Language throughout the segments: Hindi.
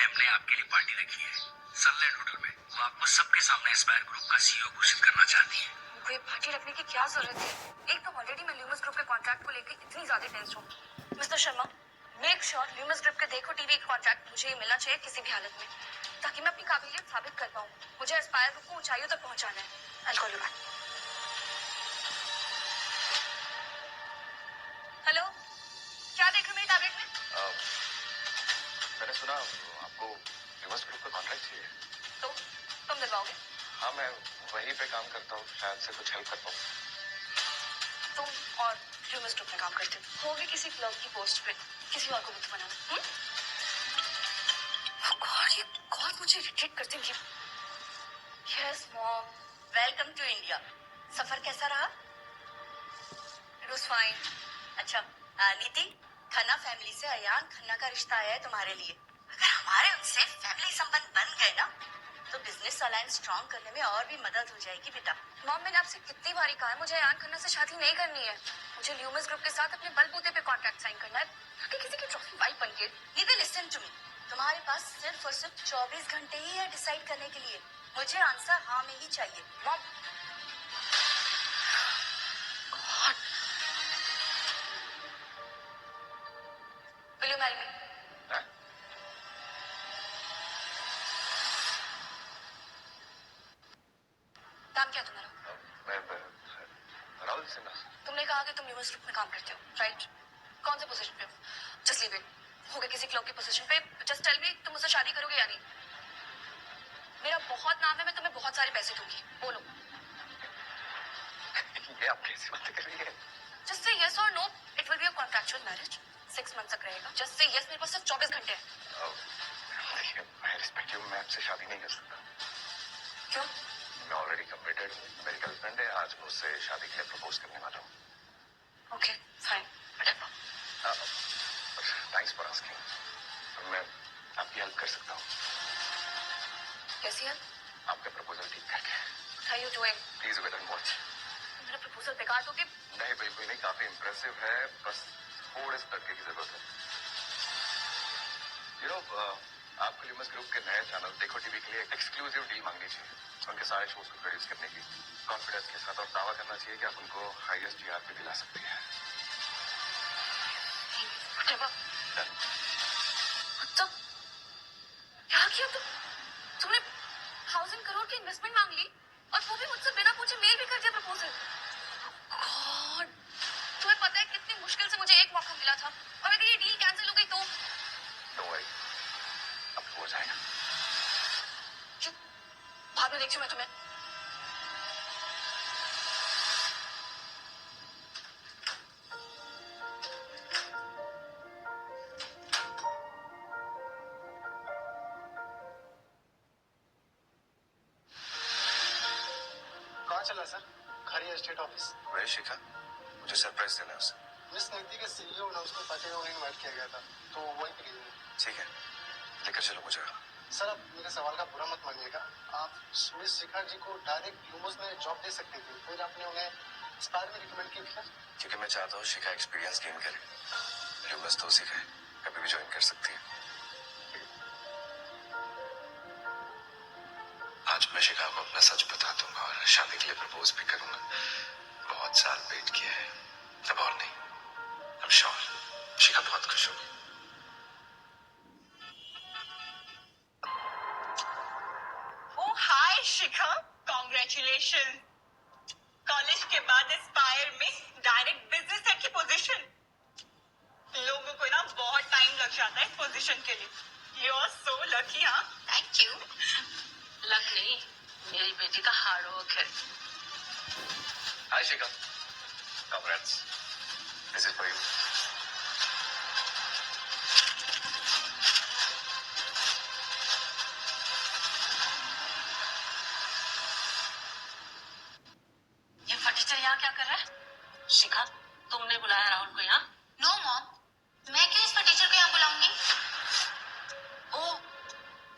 मैम ने आपके लिए पार्टी रखी है सनलैंड होटल में। वो आपको सबके सामने एस्पायर ग्रुप का सीईओ घोषित करना चाहती है। मुझे ये पार्टी रखने की क्या जरूरत है? एक तो ऑलरेडी मैं ल्यूमस ग्रुप के कॉन्ट्रैक्ट को लेकर इतनी ज्यादा टेंस हूँ। मिस्टर शर्मा, मेक श्योर ल्यूमस ग्रुप के देखो टीवी का कॉन्ट्रैक्ट मुझे मिलना चाहिए किसी भी हालत में, ताकि मैं अपनी काबिलियत साबित कर पाऊँ। मुझे एस्पायर ग्रुप को ऊंचाइयों तक पहुंचाना है। I'll call you back. Hello, क्या देख रहे हो मेरी टैबलेट में? मैंने सुना आपको ल्यूमस ग्रुप का कॉन्ट्रैक्ट चाहिए। तो तुम दिलवाओगे? हाँ, मैं वहीं पे काम करता हूँ, शायद से कुछ हेल्प कर पाऊँ। तुम और ल्यूमस ग्रुप में काम करते होगे किसी क्लब की पोस्ट पे, किसी और को बुत बनाना। गॉड, ये कॉल मुझे इरिटेट कर देंगे। Yes mom, welcome to India. सफर कैसा रहा? It was fine. अच्छा नीति, खन्ना फैमिली से अयान खन्ना का रिश्ता आया है तुम्हारे लिए। अगर हमारे उनसे फैमिली संबंध बन गए ना, तो बिजनेस अलायंस स्ट्रॉन्ग करने में और भी मदद हो जाएगी बेटा। मॉम, मैंने आपसे कितनी बारी कहा है मुझे अयान खन्ना से शादी नहीं करनी है। मुझे ल्यूमस ग्रुप के साथ अपने बलबूते पे कॉन्ट्रैक्ट साइन करना है, ताकि किसी की ट्रॉफी वाइफ बन के। नीति लिसन टू मी, तुम्हारे पास सिर्फ और सिर्फ 24 घंटे ही है डिसाइड करने के लिए। मुझे आंसर हाँ में ही चाहिए। Mom, will you marry me? हाँ? नाम क्या है तुम्हारा? मैं राहुल सिन्हा। तुमने कहा कि तुम ल्यूमस ग्रुप में काम करते हो, राइट? कौन से पोजीशन पे हो? Just leave it. हो गए किसी क्लब की पोजीशन पे, जस्ट टेल मी तुम मुझसे शादी करोगे या नहीं? मेरा बहुत नाम है, मैं तुम्हें बहुत सारे पैसे दूंगी, बोलो। ये आप कैसी बातें कर रही है? जस्ट से यस और no, it will be a contractual marriage. 6 month तक रहेगा। जस्ट से यस, मेरे पास सिर्फ 24 घंटे हैं। देखिए, मैं रिस्पेक्ट यू, मैं आपसे शादी नहीं कर सकता। क्यों? मैं ऑलरेडी कमिटेड हूँ, मेरी गर्लफ्रेंड है, आज मैं उससे शादी के लिए प्रपोज करने वाला हूँ। Okay fine, whatever. Thanks for asking. मैं आपकी हेल्प कर सकता हूँ। कैसी है? आपका प्रपोजल ठीक करके। How you doing? Please wait and watch. मेरा प्रपोजल बेकार दोगे? नहीं, बिल्कुल नहीं, काफी इम्प्रेसिव है, बस थोड़े से तड़के की जरूरत है। यू नो, आपको ल्यूमस ग्रुप के नए चैनल देखो टीवी के लिए एक एक्सक्लूसिव डील मांगनी चाहिए, उनके सारे शोज को प्रोड्यूस करने की। कॉन्फिडेंस के साथ और दावा करना चाहिए कि आप उनको हाईएस्ट टीआरपी दिला सकती हैं। तो क्या किया तुमने 1000 करोड़ की इन्वेस्टमेंट मांग ली, और वो भी मुझसे बिना पूछे मेल भी कर दिया प्रपोजल। गॉड, तुम्हें पता है कितनी मुश्किल से मुझे एक मौका मिला था, और अगर ये डील कैंसिल हो गई तो? डोंट वरी, अब हो जाएगा। चुप, बाद में देखती हूँ मैं तुम्हें। कहाँ चला सर? खरी एस्टेट ऑफिस। वही शिखा, मुझे सरप्राइज देना है उसे। मिस नीति के सीईओ ने उसको पार्टी में इनवाइट किया गया था, तो वहीं पे गई। ठीक है, लेकर चलो मुझे। सर, आप मेरे सवाल का बुरा मत मानिएगा। आप मिस शिखा जी को डायरेक्ट ल्यूमस में जॉब दे सकते थे, फिर आपने उन्हें स्पायर में रिकमेंड किया। क्योंकि मैं चाहता हूँ शिखा एक्सपीरियंस गेन करे। ल्यूमस तो सीखे, कभी भी ज्वाइन कर सकती है। आज मैं शिखा को अपना सच बता दूंगा और शादी के लिए प्रपोज भी करूंगा। बहुत साल वेट किया है, अब और नहीं। I'm sure शिखा बहुत खुश होगी। Oh, hi, शिखा, congratulations. कॉलेज के बाद एस्पायर में डायरेक्ट बिजनेस हेड की पोजीशन। लोगों को ना बहुत टाइम लग जाता है इस पोजीशन के लिए। You are so lucky, हाँ? Thank you. लक नहीं, मेरी बेटी का हार्ड वर्क है। Hi Shikha, congrats. This is for you. ये फटीचर यहाँ क्या कर रहा है? शिखा, तुमने बुलाया राहुल को यहाँ? नो मॉम, मैं क्यों इस टीचर को यहाँ बुलाऊंगी? ओ,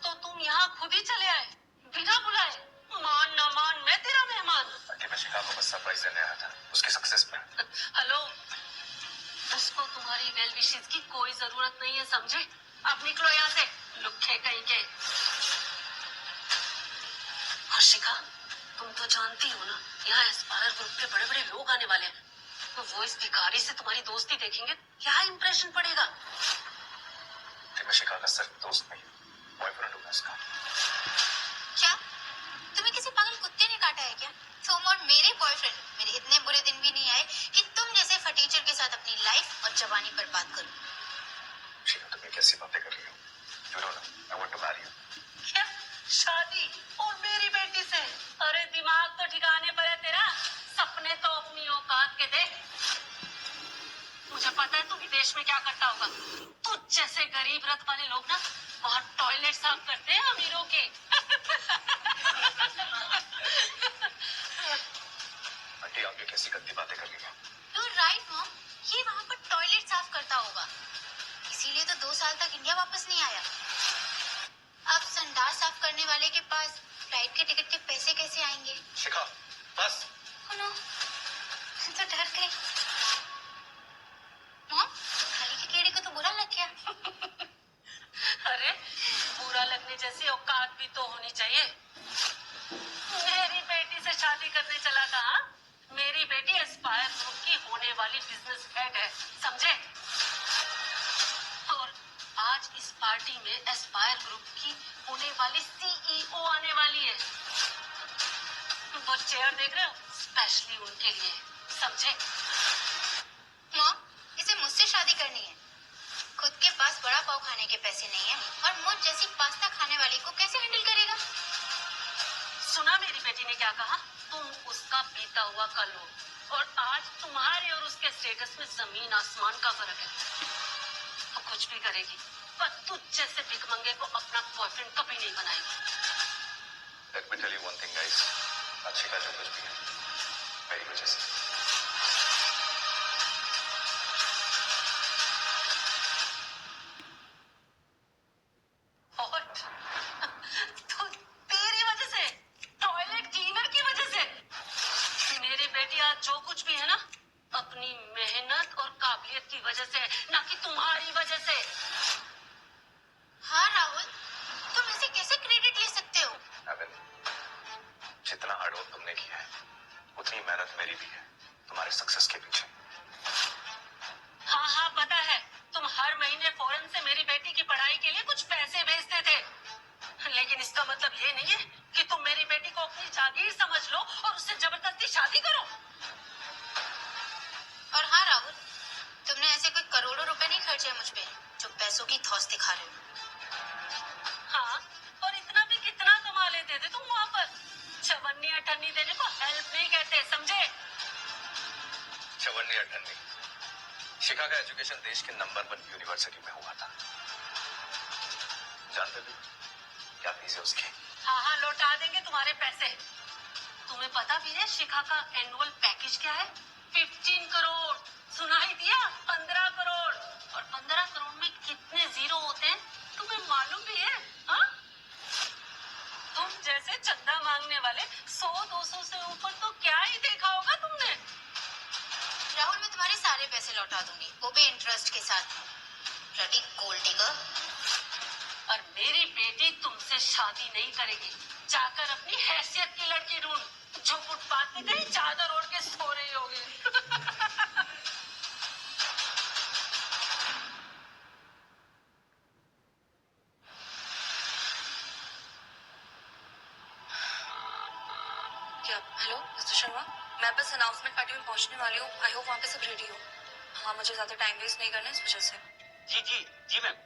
तो तुम यहाँ खुद ही चले आए बिना बुलाए? मान ना मान, मैं तेरा मेहमान। मैं शिखा को बस सरप्राइज देने आया था, उसकी सक्सेस में। हेलो, उसको तुम्हारी वेल विशेस की कोई जरूरत नहीं है, समझे? अब निकलो यहाँ से। लुक्खे कहीं के। हर्षिका, तुम तो जानती हो ना, यहाँ एस्पायर ग्रुप के बड़े बड़े लोग आने वाले हैं। तो वो इस भिखारी से तुम्हारी दोस्ती देखेंगे, क्या इंप्रेशन पड़ेगा? मैं शिखा का सिर्फ दोस्त नहीं, बॉयफ्रेंड हूँ उसका। क्या तुम्हें किसी पागल कुत्ते ने काटा है क्या? तुम और मेरे बॉयफ्रेंड, मेरे इतने बुरे दिन भी नहीं आए कि तुम जैसे फटीचर के साथ अपनी लाइफ और जवानी बर्बाद करो। शिखा, तुम ये कैसी बातें कर रही हो? You know, I want to marry you. क्या शादी और मेरी बेटी से? अरे दिमाग तो ठिकाने पर है तेरा, सपने तो अपनी औकात के देख। मुझे पता है तू विदेश में क्या करता होगा। तुझ जैसे गरीब रथ वाले लोग ना वहाँ टॉयलेट साफ करते हैं अमीरों के। आंटी, आप ये कैसी गंदी बातें कर रही हो? You're right, मॉम, ये वहाँ पर टॉयलेट साफ करता होगा, इसीलिए तो 2 साल तक इंडिया वापस नहीं आया। अब संडास साफ करने वाले के पास फ्लाइट के टिकट के पैसे कैसे आएंगे? शिखा, बस। नो, मैं तो डर गई। मॉम, खाली के कीड़े को तो बुरा लग गया। अरे बुरा लगने जैसी औकात भी तो होनी चाहिए। मेरी बेटी से शादी करने चला था, हाँ? मेरी बेटी एस्पायर ग्रुप की होने वाली बिजनेस हेड है, समझे? और आज इस पार्टी में एस्पायर ग्रुप की होने वाली सीईओ आने वाली है। वो चेयर देख रहे हो, स्पेशली उनके लिए, समझे? मॉम, इसे मुझसे शादी करनी है। खुद के पास बड़ा पाव खाने के पैसे नहीं है और मुझ जैसी पास्ता खाने वाली को कैसे हैंडल करेगा? सुना मेरी बेटी ने क्या कहा? तुम उसका बीता हुआ कल हो और आज तुम्हारे और उसके स्टेटस में जमीन आसमान का फर्क है। वो कुछ भी करेगी पर तुझ जैसे भिखमंगे को अपना बॉयफ्रेंड कभी नहीं बनाएगी। Let me tell you one thing, guys. अच्छी का जो कुछ भी है, मेरी वजह से। और तो तेरी वजह से, टॉयलेट क्लीनर की वजह से। मेरी बेटी आज जो कुछ भी है ना, अपनी मेहनत और काबिलियत की वजह से, ना कि तुम्हारी वजह से। हाँ राहुल, तुम इसे कैसे क्रेडिट ले सकते हो? अबिन, जितना हार्डवर्क तुमने किया है, उतनी मेहनत मेरी भी है तुम्हारे सक्सेस के पीछे। हाँ हाँ पता है, तुम हर महीने फॉरेन से मेरी बेटी की पढ़ाई के लिए कुछ पैसे भेजते थे, लेकिन इसका मतलब ये नहीं है कि तुम मेरी बेटी को अपनी जागीर समझ लो और उससे जबरदस्ती शादी करो। और हाँ राहुल, तुमने ऐसे कोई करोड़ों रुपए नहीं खर्चे मुझ पे जो पैसों की धौस दिखा रहे हो। हाँ, और इतना भी कितना कमा लेते थे तुम वहाँ पर? चवन्नी अठन्नी देने को हेल्प नहीं कहते, समझे? चवन्नी अठन्नी। शिखा का एजुकेशन देश के नंबर 1 यूनिवर्सिटी में हुआ था। जानते भी क्या फीस है उसकी? हाँ हाँ लौटा देंगे तुम्हारे पैसे। तुम्हें पता भी है शिखा का एनुअल पैकेज क्या है? 15 करोड़। सुना ही दिया, 15 करोड़। और 15 करोड़ में कितने जीरो होते हैं तुम्हें मालूम भी है? हाँ? तुम जैसे चंदा मांगने वाले 100-200 से ऊपर तो क्या ही देखा होगा तुमने। राहुल, मैं तुम्हारे सारे पैसे लौटा दूंगी, वो भी इंटरेस्ट के साथ। Bloody gold digger. और मेरी बेटी तुमसे शादी नहीं करेगी। जाकर अपनी हैसियत की लड़की ढूंढ जो फुटपाथ पे कहीं चादर ओढ़ के सो रही होगी। क्या? हेलो मिस्टर शर्मा, मैं बस अनाउंसमेंट पार्टी में पहुंचने वाली हूँ। आई होप वहाँ पे सब रेडी हो। हाँ, मुझे ज्यादा टाइम वेस्ट नहीं करना इस वजह से। जी जी जी मैम,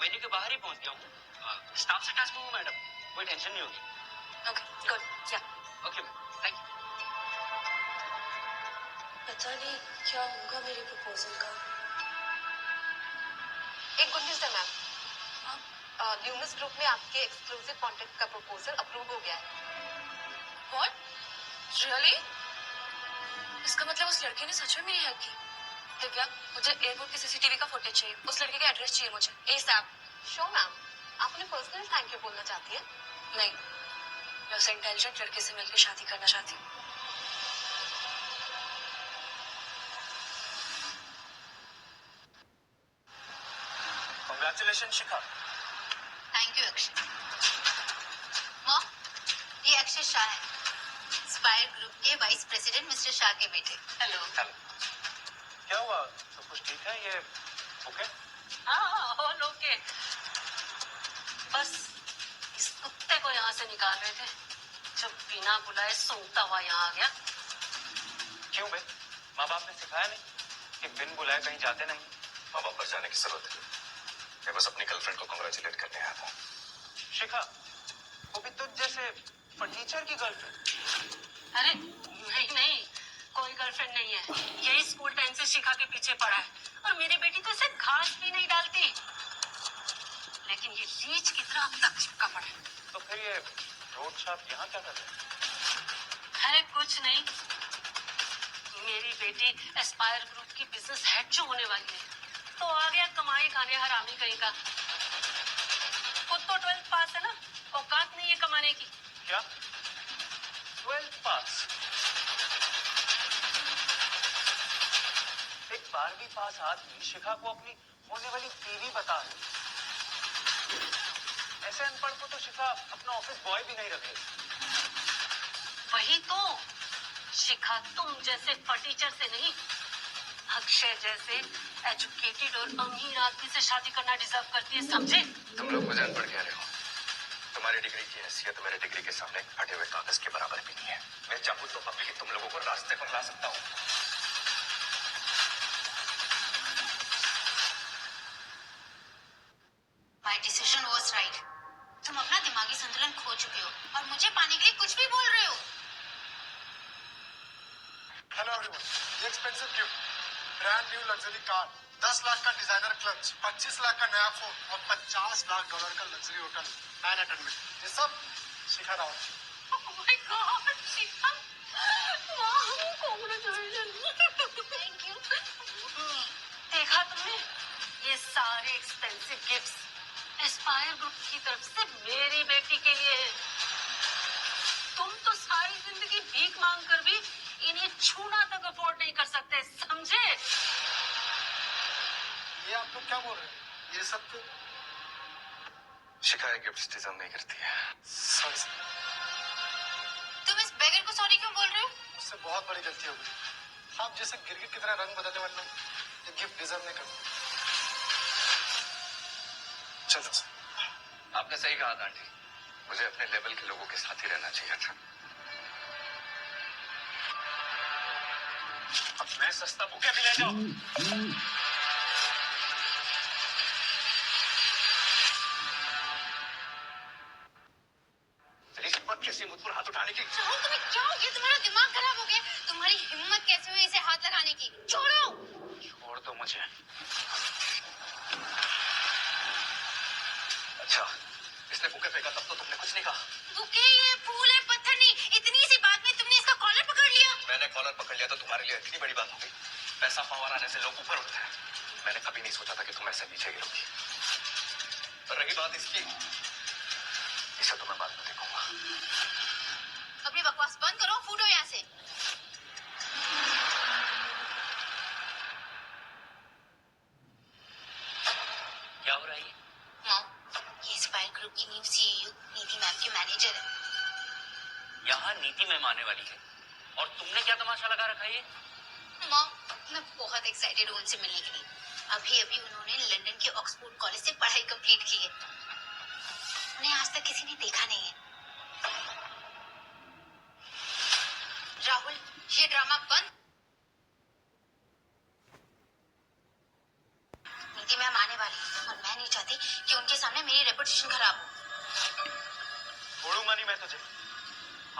वेन्यू के बाहर ही पहुंच गया हूँ। स्टाफ से टच में हूँ मैडम, कोई टेंशन नहीं होगी। Okay good. या ओके मैम, थैंक यू। पता नहीं क्या होगा मेरे प्रपोजल का। एक गुड न्यूज़ है मैम, ल्यूमिस ग्रुप में आपके एक्सक्लूसिव कॉन्टेक्ट का प्रपोजल अप्रूव हो गया है। व्हाट? रियली? इसका मतलब उस लड़के ने सच में मेरी हेल्प की। दिव्या, मुझे एयरपोर्ट की सीसीटीवी का फुटेज चाहिए। उस लड़के का एड्रेस चाहिए मुझे एसएपी। श्योर मैम, आप उन्हें पर्सनल थैंक यू बोलना चाहती हैं? नहीं, मैं उस इंटेलिजेंट लड़के से मिलकर शादी करना चाहती हूँ। Congratulation Shikha. Thank thank you Akshay. Mom, ये अक्षय शाह है, स्पायर ग्रुप के वाइस प्रेसिडेंट मिस्टर शाह के बेटे। हेलो। क्या हुआ, सब कुछ ठीक है? ये ओके? हाँ, ऑल ओके। बस इस कुत्ते को यहाँ से निकाल रहे थे, जब बिना बुलाए सूंघता हुआ यहाँ आ गया। क्यों बे? माँ बाप ने सिखाया नहीं कि बिन बुलाए कहीं जाते नहीं? माँ बाप पर जाने की जरूरत है। मैं बस अपनी गर्लफ्रेंड को कांग्रेचुलेट करने आया था। शिखा, वो भी तुझ जैसे फर्नीचर की गर्लफ्रेंड? अरे नहीं नहीं, कोई गर्लफ्रेंड नहीं है। यही स्कूल टाइम से शिखा के पीछे पड़ा है, और मेरी बेटी तो इसे घास भी नहीं डालती, लेकिन ये लीच की तरह अब तक चिपका पड़ा है। तो फिर ये रोड छाप यहाँ क्या कर रहे हैं? अरे कुछ नहीं, मेरी बेटी एस्पायर ग्रुप की बिजनेस हेड जो होने वाली है, तो आ गया कमाई खाने हरामी कहीं का। खुद तो 12th पास है ना, औकात नहीं है कमाने की। क्या 12th पास? एक 12वीं पास आदमी शिखा को अपनी होने वाली बीवी बता रही। ऐसे अनपढ़ को तो शिखा अपना ऑफिस बॉय भी नहीं रखे। वही तो, शिखा तुम जैसे फटीचर से नहीं, अक्षय जैसे एजुकेटेड और अमीर आदमी से शादी करना डिजर्व करती है, समझे? तुम लोग मुझे अनपढ़ कह रहे हो। तुम्हारी डिग्री की हैसियत मेरे डिग्री के सामने एक फटे हुए कागज के बराबर भी नहीं है। मैं चाहूँ तो अभी तुम लोगों को रास्ते पर ला सकता हूँ। My decision was right. तुम अपना दिमागी संतुलन खो चुके हो और मुझे पाने के लिए कुछ भी बोल रहे हो। हेलो एवरीवन, ये expensive gift, brand new luxury car, 10 lakh का डिजाइनर क्लच, 25 लाख का नया फोन और $50 लाख का लग्जरी होटल मैनहट्टन में, ये सब Shikha Rawat. Oh my God, Shikha! Wow, congratulations! Thank you. देखा तुमने, ये सारे एक्सपेंसिव गिफ्ट्स एस्पायर ग्रुप की तरफ से मेरी बेटी के लिए है। तुम तो सारी जिंदगी भीख मांग कर भी इन्हें छूना तक अफोर्ड नहीं कर सकते, समझे? ये आप लोग क्या बोल रहे हैं? ये सब तो शिखा गिफ्ट डिजर्व नहीं करती है। सॉरी सर, तुम इस बेगर को सॉरी क्यों बोल रहे हो? मुझसे बहुत बड़ी गलती हो गई। आप जैसे गिरगिट की तरह रंग बदलने वाले लोग ये गिफ्ट डिजर्व नहीं करते। चलो सर। आपने सही कहा था आंटी, मुझे अपने लेवल के लोगों के साथ ही रहना चाहिए था। अब मैं सस्ता बुके भी ले जाओ। कैसी मुझ पर हाथ उठाने की? राहुल, तुम्हें क्या हो गया? तुम्हारा दिमाग खराब हो गया? तुम्हारी हिम्मत कैसे हुई इसे हाथ लगाने की? छोड़ो। छोड़ दो मुझे। अच्छा, इसने बुके फेंका तब तो तुमने कुछ नहीं कहा? बुके ये फूल है, पत्थर नहीं। इतनी सी बात में तुमने इसका कॉलर पकड़ लिया। मैंने कॉलर पकड़ लिया तो तुम्हारे लिए इतनी बड़ी बात हो गई? पैसा पावर आने से लोग ऊपर उठते हैं। मैंने कभी नहीं सोचा था कि तुम ऐसे नीचे गिरोगी। और रही बात इसकी, इसे तो मैं बाद में देखूंगा। अपनी बकवास बंद करो, फूटो यहाँ से। क्या हो रहा है? मॉम, ये स्पायर ग्रुप की न्यू सीईओ नीति मैम के मैनेजर है। यहाँ नीति मैम आने वाली है और तुमने क्या तमाशा लगा रखा है? मॉम, मैं बहुत एक्साइटेड हूँ उनसे मिलने के लिए। अभी अभी उन्होंने लंदन के ऑक्सफोर्ड कॉलेज से पढ़ाई कंप्लीट की है। उन्हें आज तक किसी ने देखा नहीं है। राहुल, ये ड्रामा बंद। नीति मैम आने वाली है और मैं नहीं चाहती कि उनके सामने मेरी रेपुटेशन खराब हो। छोड़ूंगा नहीं मैं तुझे।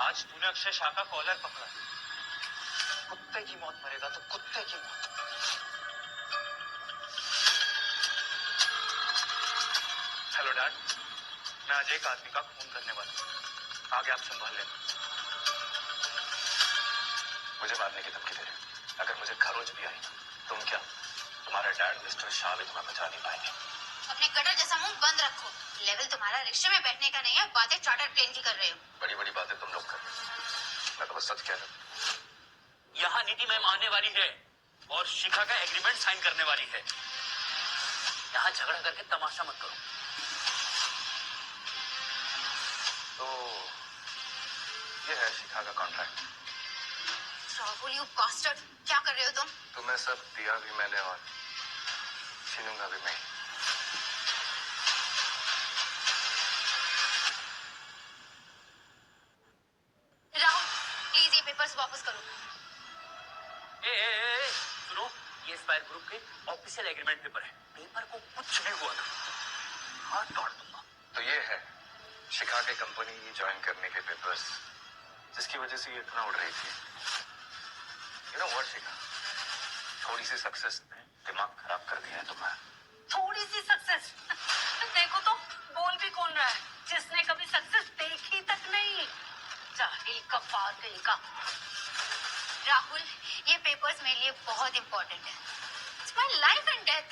आज तूने अक्षय शाह का कॉलर पकड़ा, कुत्ते की मौत मरेगा तो कुत्ते की मौत। हेलो डैड, मैं आज एक आदमी का खून करने वाला हूँ, आगे आप संभाल लेना। मुझे मारने की धमकी दे रहे हो? अगर मुझे खरोच भी आई तुम क्या, तुम्हारा डैड मिस्टर शाह भी तुम्हें बचा नहीं पाएंगे। अपने कटर जैसा मुंह बंद रखो। लेवल तुम्हारा रिक्शे में बैठने का नहीं है, बातें चार्टर प्लेन की कर रहे हो। बड़ी बड़ी बातें तुम लोग कर रहे हो, मैं तो बस सच कह रहा हूँ। यहाँ नीति मैम आने वाली है और शिखा का एग्रीमेंट साइन करने वाली है। यहाँ झगड़ा करके तमाशा मत करो। तो ये है शिखा का कॉन्ट्रैक्ट। राहुल यू बास्टर्ड, क्या कर रहे हो तुम? तुम्हें सब दिया भी मैंने और छीनूंगा भी मैं। राहुल प्लीज ये पेपर्स वापस करो। सुनो, ये स्पायर ग्रुप के ऑफिशियल एग्रीमेंट पेपर है। पेपर को कुछ भी हुआ ना, हाथ तोड़ दूंगा। तो ये है शिखा के कंपनी ज्वाइन करने के पेपर्स, जिसकी वजह से ये इतना उड़ रही थी। यू नो व्हाट शिखा, थोड़ी सी सक्सेस ने दिमाग खराब कर दिया है तुम्हारा। थोड़ी सी सक्सेस देखो तो बोल भी कौन रहा है जिसने कभी सक्सेस देखी तक नहीं। जाहिल कफार कहीं का। राहुल ये पेपर्स मेरे लिए बहुत इंपॉर्टेंट है। It's my life and death.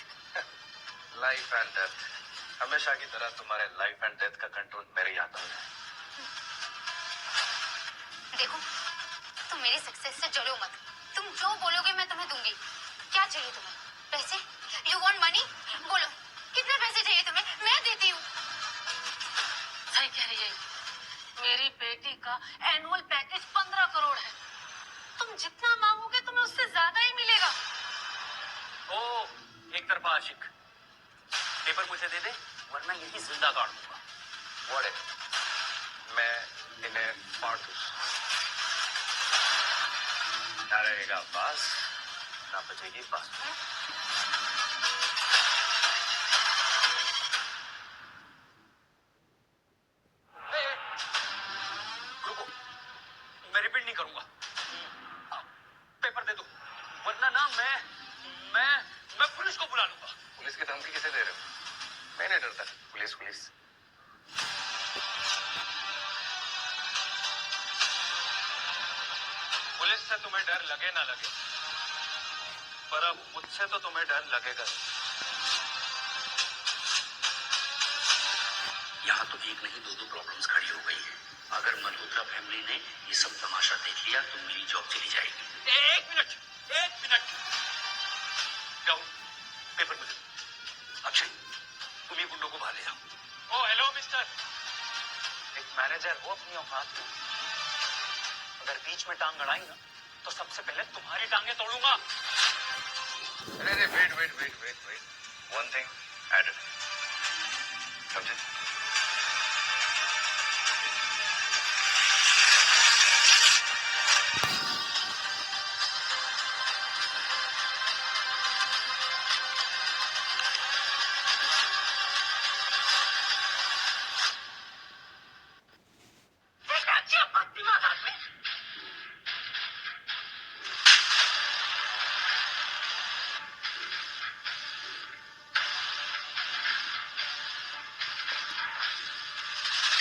Life and death, हमेशा की तरह तुम्हारे लाइफ एंड डेथ का कंट्रोल मेरे हाथों में। देखो तुम मेरी सक्सेस से जलो मत। तुम जो बोलोगे मैं तुम्हें दूंगी। क्या चाहिए तुम्हें? पैसे? You want money? बोलो कितने पैसे चाहिए तुम्हें, मैं देती हूँ। सही कह रही है, मेरी बेटी का एनुअल पैकेज 15 करोड़ है। तुम जितना मांगोगे तुम्हें उससे ज्यादा ही मिलेगा। ओ एक तरफा आशिक, पेपर मुझे दे दे वरना यही जिंदा गाड़ दूंगा। व्हाट इफ मैं इन्हें फाड़ दूं? ना रहेगा बास, ना बचेगी बास। रुको, मैं रिपीट नहीं करूंगा। पेपर दे दो वरना ना मैं पुलिस को बुला लूंगा। पुलिस की धमकी किसे दे रहे हो? मैं नहीं डरता पुलिस। पुलिस से तुम्हें डर लगे ना लगे, पर अब मुझसे तो तुम्हें डर लगेगा। यहाँ तो एक नहीं दो प्रॉब्लम्स खड़ी हो गई है। अगर मल्होत्रा फैमिली ने ये सब तमाशा देख लिया तो मेरी जॉब चली जाएगी। एक मिनट राहुल, पेपर मुझे। अक्षय तुम ये गुंडों को बाहर ले जाओ। ओ हेलो मिस्टर, एक मैनेजर हो अपनी औकात में। अगर बीच में टांग अड़ाई ना तो सबसे पहले तुम्हारी टांगे तोड़ूंगा। अरे वेट, वन थिंग एडेड, समझे?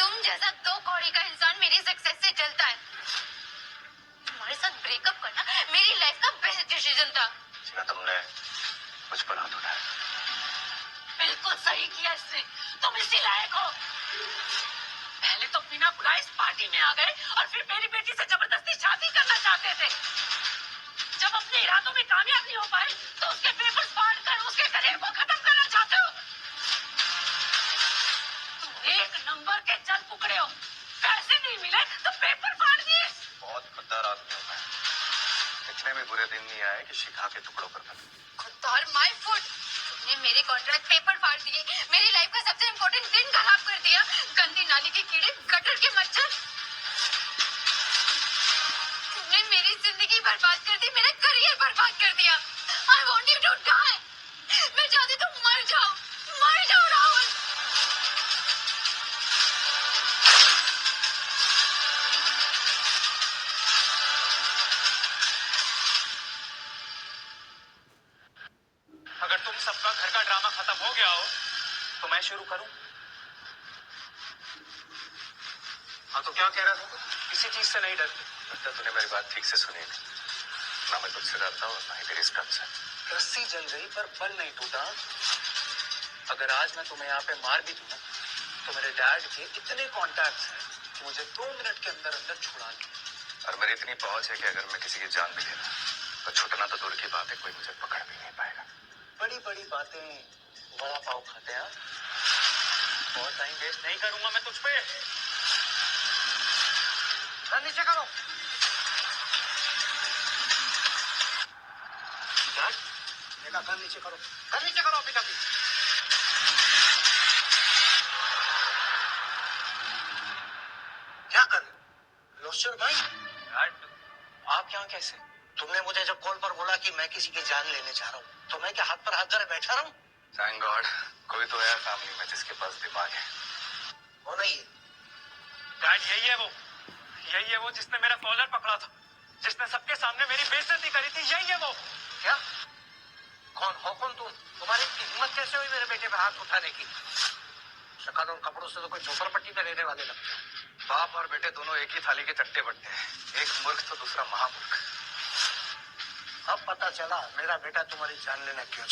तुम जैसा दो कौड़ी का इंसान मेरी सक्सेस से जलता है। तुम्हारे साथ ब्रेकअप करना मेरी लाइफ का बेस्ट डिसीजन था। सीमा, तुमने मुझ पर हाथ उठाया। बिल्कुल सही किया इसने, तुम इसी लायक हो। पहले तो बिना बुलाए इस पार्टी में आ गए और फिर मेरी बेटी से जबरदस्ती शादी करना चाहते थे। जब अपने इरादों में कामयाब नहीं हो पाए तो उसके पेपर्स फाड़ कर उसके करियर को खत्म करना चाहते हो। तुम एक नंबर के जल टुकड़े हो। पैसे नहीं मिले तो पेपर फाड़ दिए। बहुत खुददार आदमी हूं मैं। इतने भी बुरे दिन नहीं आए कि शिखा के टुकड़ों पर बने। खुददार माय फुट। तुमने मेरे कॉन्ट्रैक्ट पेपर फाड़ दिए, मेरी लाइफ का सबसे इम्पोर्टेंट दिन खराब कर दिया। गंदी नाली के कीड़े, गटर के मच्छर। तुमने मेरी जिंदगी बर्बाद कर दी, मेरा करियर बर्बाद कर दिया। I want you to die. मैं चाहती तुम मर जाओ राहुल। अगर तुम सबका घर का ड्रामा खत्म हो गया हो तो मैं शुरू करूं? हाँ तो क्या कह रहा था? किसी चीज से नहीं डरते। लगता तूने मेरी बात ठीक से सुनी थी। ना मैं तुझसे डरता हूँ ना ही तेरी स्टन से। रस्सी जल गई पर बल नहीं टूटा। अगर आज मैं तुम्हें यहाँ पे मार भी दूं ना तो मेरे डैड के इतने कॉन्टैक्ट्स हैं कि मुझे 2 मिनट के अंदर अंदर छुड़ा लें। और मेरी इतनी पहुंच है कि अगर मैं किसी की जान भी लेना तो छुटना तो दूर की बात है, कोई मुझे पकड़ भी नहीं पाएगा। बड़ी बड़ी बातें वड़ा पाव खाते हैं। बहुत टाइम वेस्ट नहीं करूंगा मैं तुझ पे। सर नीचे करो। देखा, कर नीचे करो। सर नीचे करो अभी कभी। क्या कर रहे हो? लोशन भाई, डैड, आप यहाँ कैसे? तुमने मुझे जब कॉल पर बोला कि मैं किसी की जान लेने जा रहा हूँ, तो मैं क्या हाथ पर हाथ धरे बैठा रहूं? थैंक गॉड, कोई तो है फैमिली में जिसके पास दिमाग है। वो नहीं है। डैड, यही है वो जिसने मेरा कॉलर पकड़ा था, जिसने सबके सामने मेरी बेइज्जती करी थी। यही है वो। क्या? कौन हो कौन तुम? तुम्हारी इतनी हिम्मत कैसे हुई मेरे बेटे पर हाथ उठाने की? शक्ल और कपड़ों से तो कोई झोपड़पट्टी पे रहने वाले लगते हैं। बाप और बेटे दोनों एक ही थाली के चट्टे बट्टे हैं, एक मूर्ख तो दूसरा महामूर्ख। अब पता चला मेरा बेटा तुम्हारी जान लेना क्यों